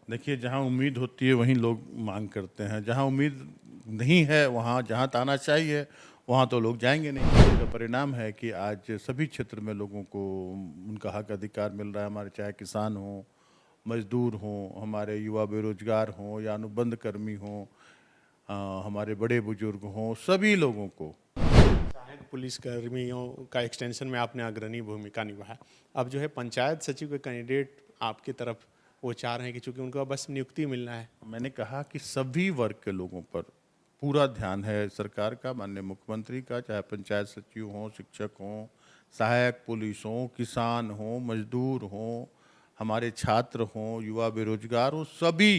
देखिए, जहाँ उम्मीद होती है वहीं लोग मांग करते हैं। जहाँ उम्मीद नहीं है, वहाँ जहाँ तानाशाही है, वहाँ तो लोग जाएँगे नहीं। इसका परिणाम है कि आज सभी क्षेत्र में लोगों को उनका हक अधिकार मिल रहा है। हमारे चाहे किसान हों, मज़दूर हों, हमारे युवा बेरोज़गार हों या अनुबंध कर्मी हों, हमारे बड़े बुजुर्ग हों, सभी लोगों को। सहायक पुलिस कर्मियों का एक्सटेंशन में आपने अग्रणी भूमिका निभाया। अब जो है पंचायत सचिव के कैंडिडेट आपकी तरफ वो चाह रहे हैं कि चूंकि उनको बस नियुक्ति मिलना है। मैंने कहा कि सभी वर्ग के लोगों पर पूरा ध्यान है सरकार का, माननीय मुख्यमंत्री का, चाहे पंचायत सचिव हों, शिक्षक हों, सहायक पुलिस हों, किसान हों, मजदूर हों, हमारे छात्र हों, युवा बेरोजगार हों, सभी।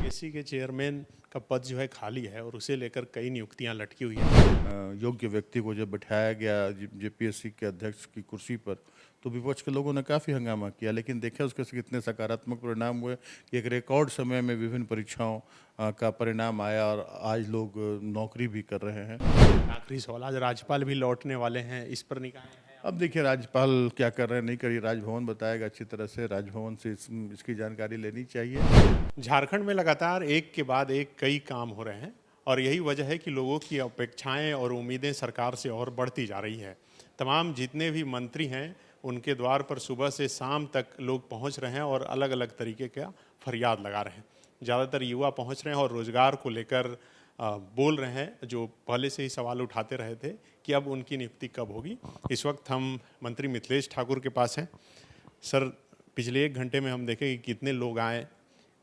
एसी के चेयरमैन का पद जो है खाली है और उसे लेकर कई नियुक्तियां लटकी हुई है। योग्य व्यक्ति को जब बैठाया गया जेपीएससी के अध्यक्ष की कुर्सी पर, तो विपक्ष के लोगों ने काफ़ी हंगामा किया, लेकिन देखे उसके कितने सकारात्मक परिणाम हुए कि एक रिकॉर्ड समय में विभिन्न परीक्षाओं का परिणाम आया और आज लोग नौकरी भी कर रहे हैं। आखिरी सवाल, आज राज्यपाल भी लौटने वाले हैं, इस पर निकाय है? अब देखिए राज्यपाल क्या कर रहे हैं, नहीं करिए, राजभवन बताएगा अच्छी तरह से। राजभवन से इसकी जानकारी लेनी चाहिए। झारखंड में लगातार एक के बाद एक कई काम हो रहे हैं और यही वजह है कि लोगों की अपेक्षाएं और उम्मीदें सरकार से और बढ़ती जा रही है। तमाम जितने भी मंत्री हैं उनके द्वार पर सुबह से शाम तक लोग पहुंच रहे हैं और अलग अलग तरीके का फरियाद लगा रहे हैं। ज़्यादातर युवा पहुंच रहे हैं और रोज़गार को लेकर बोल रहे हैं, जो पहले से ही सवाल उठाते रहे थे कि अब उनकी नियुक्ति कब होगी। इस वक्त हम मंत्री मिथिलेश ठाकुर के पास हैं। सर, पिछले 1 घंटे में हम देखें कि कितने लोग आए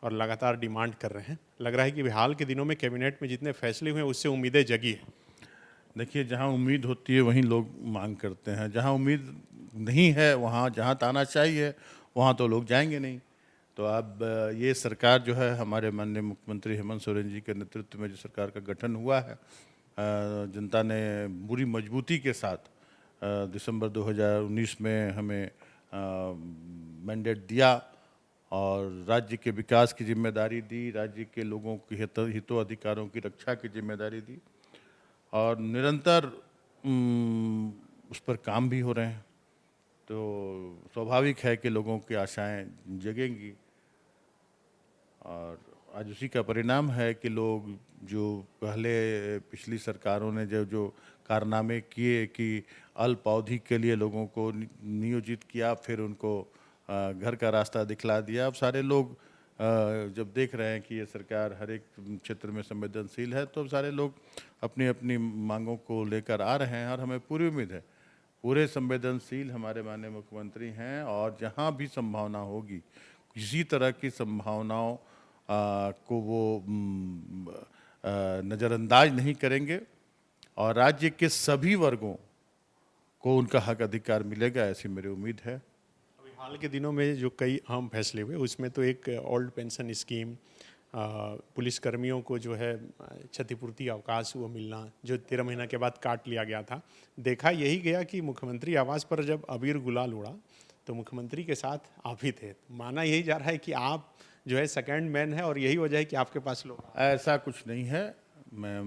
और लगातार डिमांड कर रहे हैं। लग रहा है कि हाल के दिनों में कैबिनेट में जितने फैसले हुए उससे उम्मीदें जगी है। देखिए, जहाँ उम्मीद होती है वहीं लोग मांग करते हैं। जहाँ उम्मीद नहीं है, वहाँ जहाँ तानाशाही है, वहाँ तो लोग जाएंगे नहीं। तो अब ये सरकार जो है, हमारे माननीय मुख्यमंत्री हेमंत सोरेन जी के नेतृत्व में जो सरकार का गठन हुआ है, जनता ने पूरी मजबूती के साथ दिसंबर 2019 में हमें मैंडेट दिया और राज्य के विकास की जिम्मेदारी दी, राज्य के लोगों की हितों अधिकारों की रक्षा की जिम्मेदारी दी और निरंतर उस पर काम भी हो रहे हैं। तो स्वाभाविक है कि लोगों की आशाएं जगेंगी और आज उसी का परिणाम है कि लोग जो पहले पिछली सरकारों ने जो जो कारनामे किए कि अल्प अवधि के लिए लोगों को नियोजित किया, फिर उनको घर का रास्ता दिखला दिया। अब सारे लोग जब देख रहे हैं कि ये सरकार हर एक क्षेत्र में संवेदनशील है, तो सारे लोग अपनी अपनी मांगों को लेकर आ रहे हैं और हमें पूरी उम्मीद है पूरे संवेदनशील हमारे माननीय मुख्यमंत्री हैं और जहाँ भी संभावना होगी, किसी तरह की संभावनाओं को वो नज़रअंदाज नहीं करेंगे और राज्य के सभी वर्गों को उनका हक अधिकार मिलेगा, ऐसी मेरी उम्मीद है। अभी हाल के दिनों में जो कई अहम फैसले हुए उसमें तो एक ओल्ड पेंशन स्कीम, पुलिस कर्मियों को जो है क्षतिपूर्ति अवकाश वो मिलना, जो 13 महीना के बाद काट लिया गया था। देखा यही गया कि मुख्यमंत्री आवास पर जब अबीर गुलाल उड़ा तो मुख्यमंत्री के साथ आप ही थे। माना यही जा रहा है कि आप जो है सेकंड मैन है और यही वजह है कि आपके पास लोग। ऐसा कुछ नहीं है। मैं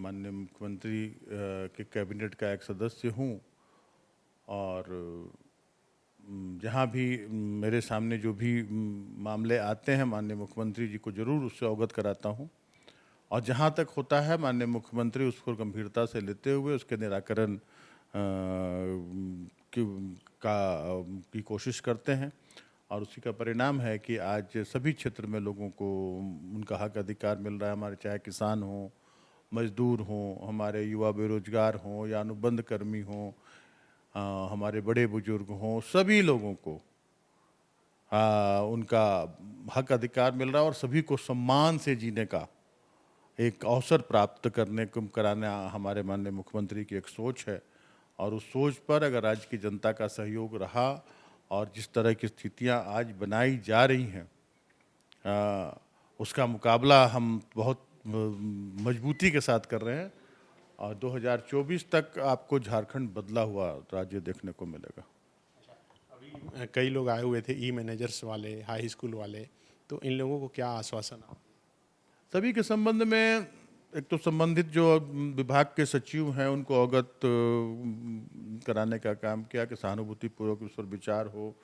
माननीय मुख्यमंत्री के कैबिनेट का एक सदस्य हूँ और जहाँ भी मेरे सामने जो भी मामले आते हैं, माननीय मुख्यमंत्री जी को ज़रूर उससे अवगत कराता हूँ और जहाँ तक होता है माननीय मुख्यमंत्री उसको गंभीरता से लेते हुए उसके निराकरण की कोशिश करते हैं और उसी का परिणाम है कि आज सभी क्षेत्र में लोगों को उनका हक अधिकार मिल रहा है। हमारे चाहे किसान हों, मजदूर हों, हमारे युवा बेरोजगार हों या अनुबंध कर्मी हों, हमारे बड़े बुजुर्ग हों, सभी लोगों को उनका हक अधिकार मिल रहा है और सभी को सम्मान से जीने का एक अवसर प्राप्त करने को कराना हमारे माननीय मुख्यमंत्री की एक सोच है और उस सोच पर अगर राज्य की जनता का सहयोग रहा और जिस तरह की स्थितियां आज बनाई जा रही हैं, उसका मुकाबला हम बहुत मजबूती के साथ कर रहे हैं और 2024 तक आपको झारखंड बदला हुआ राज्य देखने को मिलेगा। अभी कई लोग आए हुए थे, ई मैनेजर्स वाले, हाई स्कूल वाले, तो इन लोगों को क्या आश्वासन? सभी के संबंध में एक तो संबंधित जो विभाग के सचिव हैं उनको अवगत कराने का काम किया कि सहानुभूतिपूर्वक उस पर विचार हो,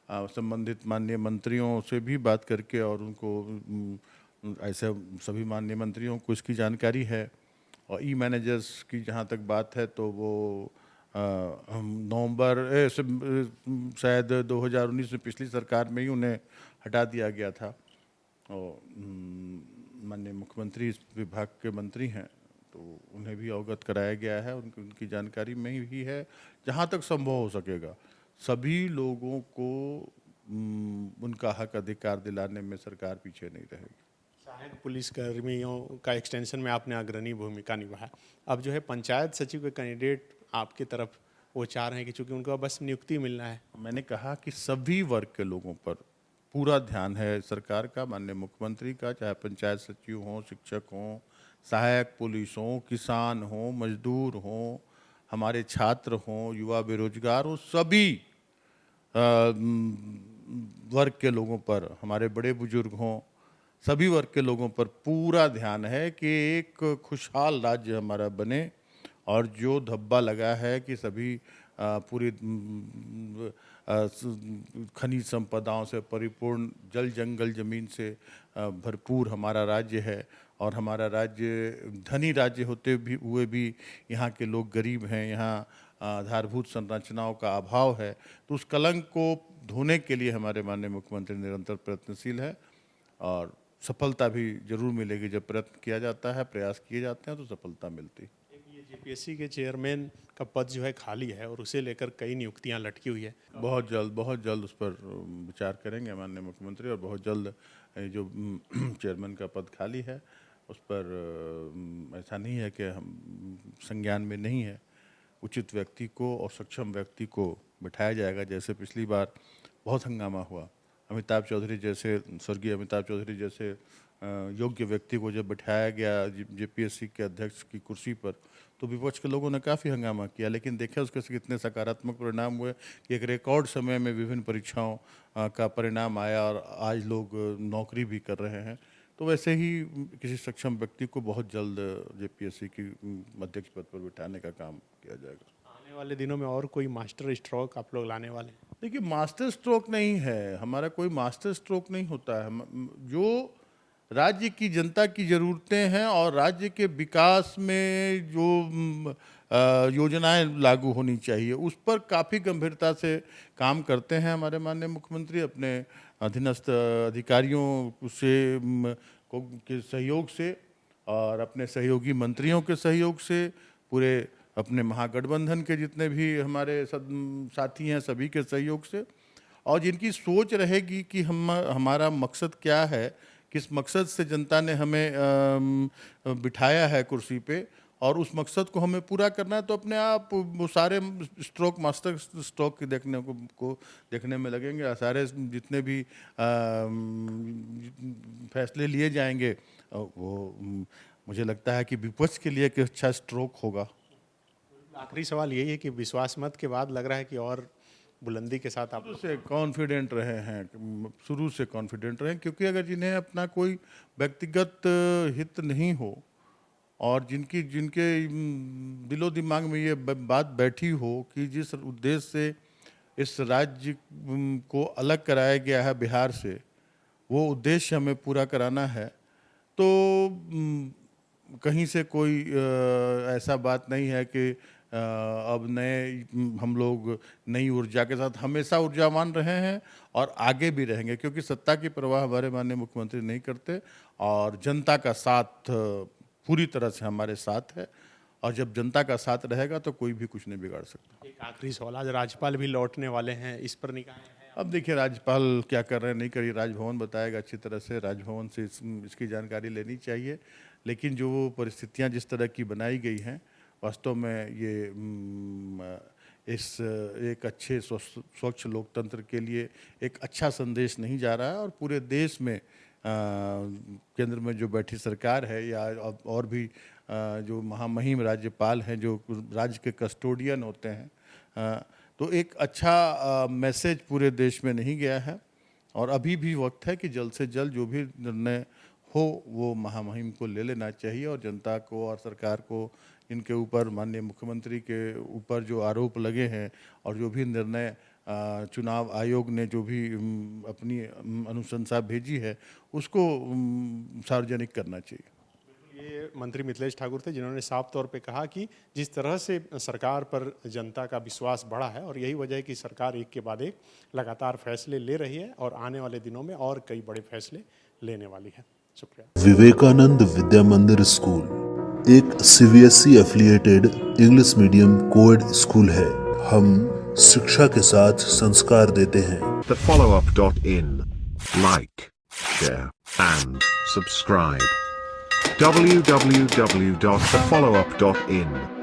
संबंधित माननीय मंत्रियों से भी बात करके और उनको ऐसे सभी माननीय मंत्रियों को इसकी जानकारी है। और ई मैनेजर्स की जहाँ तक बात है तो वो हम नवंबर शायद 2019 में पिछली सरकार में ही उन्हें हटा दिया गया था। और माननीय मुख्यमंत्री इस विभाग के मंत्री हैं तो उन्हें भी अवगत कराया गया है, उनकी जानकारी में ही है। जहाँ तक संभव हो सकेगा सभी लोगों को उनका हक अधिकार दिलाने में सरकार पीछे नहीं रहेगी। सहायक पुलिस कर्मियों का एक्सटेंशन में आपने अग्रणी भूमिका निभाया। अब जो है पंचायत सचिव के कैंडिडेट आपकी तरफ वो चाह रहे हैं कि चूंकि उनको बस नियुक्ति मिलना है। मैंने कहा कि सभी वर्ग के लोगों पर पूरा ध्यान है सरकार का, माननीय मुख्यमंत्री का, चाहे पंचायत सचिव हों, शिक्षक हों, सहायक पुलिस हों, किसान हों, मजदूर हों, हमारे छात्र हों, युवा बेरोजगार हो, सभी वर्ग के लोगों पर, हमारे बड़े बुजुर्ग हों, सभी वर्ग के लोगों पर पूरा ध्यान है कि एक खुशहाल राज्य हमारा बने। और जो धब्बा लगा है कि सभी पूरी खनिज संपदाओं से परिपूर्ण, जल जंगल जमीन से भरपूर हमारा राज्य है और हमारा राज्य धनी राज्य होते भी हुए भी यहाँ के लोग गरीब हैं, यहाँ आधारभूत संरचनाओं का अभाव है। तो उस कलंक को धोने के लिए हमारे माननीय मुख्यमंत्री निरंतर प्रयत्नशील है और सफलता भी जरूर मिलेगी। जब प्रयत्न किया जाता है, प्रयास किए जाते हैं तो सफलता मिलती है। ये जेपीएससी के चेयरमैन का पद जो है खाली है और उसे लेकर कई नियुक्तियां लटकी हुई है। बहुत जल्द उस पर विचार करेंगे माननीय मुख्यमंत्री और बहुत जल्द जो चेयरमैन का पद खाली है उस पर ऐसा नहीं है कि हम संज्ञान में नहीं है, उचित व्यक्ति को और सक्षम व्यक्ति को बिठाया जाएगा। जैसे पिछली बार बहुत हंगामा हुआ, अमिताभ चौधरी जैसे, स्वर्गीय अमिताभ चौधरी जैसे योग्य व्यक्ति को जब बिठाया गया जेपीएससी के अध्यक्ष की कुर्सी पर तो विपक्ष के लोगों ने काफ़ी हंगामा किया, लेकिन देखें उसके कितने सकारात्मक परिणाम हुए कि एक रिकॉर्ड समय में विभिन्न परीक्षाओं का परिणाम आया और आज लोग नौकरी भी कर रहे हैं। तो वैसे ही किसी सक्षम व्यक्ति को बहुत जल्द जेपीएससी की अध्यक्ष पद पर बिठाने का काम किया जाएगा। आने वाले दिनों में और कोई मास्टर स्ट्रोक आप लोग लाने वाले हैं? देखिए, मास्टर स्ट्रोक नहीं है, हमारा कोई मास्टर स्ट्रोक नहीं होता है। जो राज्य की जनता की ज़रूरतें हैं और राज्य के विकास में जो योजनाएं लागू होनी चाहिए उस पर काफ़ी गंभीरता से काम करते हैं हमारे माननीय मुख्यमंत्री। अपने अधीनस्थ अधिकारियों से के सहयोग से और अपने सहयोगी मंत्रियों के सहयोग से, पूरे अपने महागठबंधन के जितने भी हमारे साथी हैं सभी के सहयोग से, और जिनकी सोच रहेगी कि हमारा मकसद क्या है, किस मकसद से जनता ने हमें बिठाया है कुर्सी पे और उस मकसद को हमें पूरा करना है, तो अपने आप वो सारे स्ट्रोक, मास्टर स्ट्रोक की देखने में लगेंगे। सारे जितने भी फैसले लिए जाएंगे वो मुझे लगता है कि विपक्ष के लिए एक अच्छा स्ट्रोक होगा। आखिरी सवाल यही है कि विश्वास मत के बाद लग रहा है कि और बुलंदी के साथ आप शुरू से कॉन्फिडेंट रहे हैं, शुरू से कॉन्फिडेंट रहे, क्योंकि अगर जिन्हें अपना कोई व्यक्तिगत हित नहीं हो और जिनके दिलो दिमाग में ये बात बैठी हो कि जिस उद्देश्य से इस राज्य को अलग कराया गया है बिहार से, वो उद्देश्य हमें पूरा कराना है, तो कहीं से कोई ऐसा बात नहीं है कि अब हम लोग नई ऊर्जा के साथ हमेशा ऊर्जावान रहे हैं और आगे भी रहेंगे, क्योंकि सत्ता की परवाह हमारे माननीय मुख्यमंत्री नहीं करते और जनता का साथ पूरी तरह से हमारे साथ है, और जब जनता का साथ रहेगा तो कोई भी कुछ नहीं बिगाड़ सकता। एक आखिरी सवाल, आज राज्यपाल भी लौटने वाले हैं, इस पर निकाय है? अब देखिए राज्यपाल क्या कर रहे हैं, नहीं करिए, राजभवन बताएगा अच्छी तरह से, राजभवन से इसकी जानकारी लेनी चाहिए। लेकिन जो परिस्थितियां जिस तरह की बनाई गई हैं, वास्तव में ये एक अच्छे स्वच्छ लोकतंत्र के लिए एक अच्छा संदेश नहीं जा रहा है, और पूरे देश में केंद्र में जो बैठी सरकार है या और भी जो महामहिम राज्यपाल हैं, जो राज्य के कस्टोडियन होते हैं, तो एक अच्छा मैसेज पूरे देश में नहीं गया है। और अभी भी वक्त है कि जल्द से जल्द जो भी निर्णय हो वो महामहिम को ले लेना चाहिए, और जनता को और सरकार को इनके ऊपर, माननीय मुख्यमंत्री के ऊपर जो आरोप लगे हैं और जो भी निर्णय चुनाव आयोग ने जो भी अपनी अनुशंसा भेजी है उसको सार्वजनिक करना चाहिए। ये मंत्री मिथिलेश ठाकुर थे जिन्होंने साफ तौर पे कहा कि जिस तरह से सरकार पर जनता का विश्वास बढ़ा है और यही वजह है कि सरकार एक के बाद एक लगातार फैसले ले रही है और आने वाले दिनों में और कई बड़े फैसले लेने वाली है। शुक्रिया। विवेकानंद विद्या मंदिर स्कूल एक CBSE affiliated English medium coed school है। हम शिक्षा के साथ संस्कार देते हैं। thefollowup.in. Like, share and subscribe. www.thefollowup.in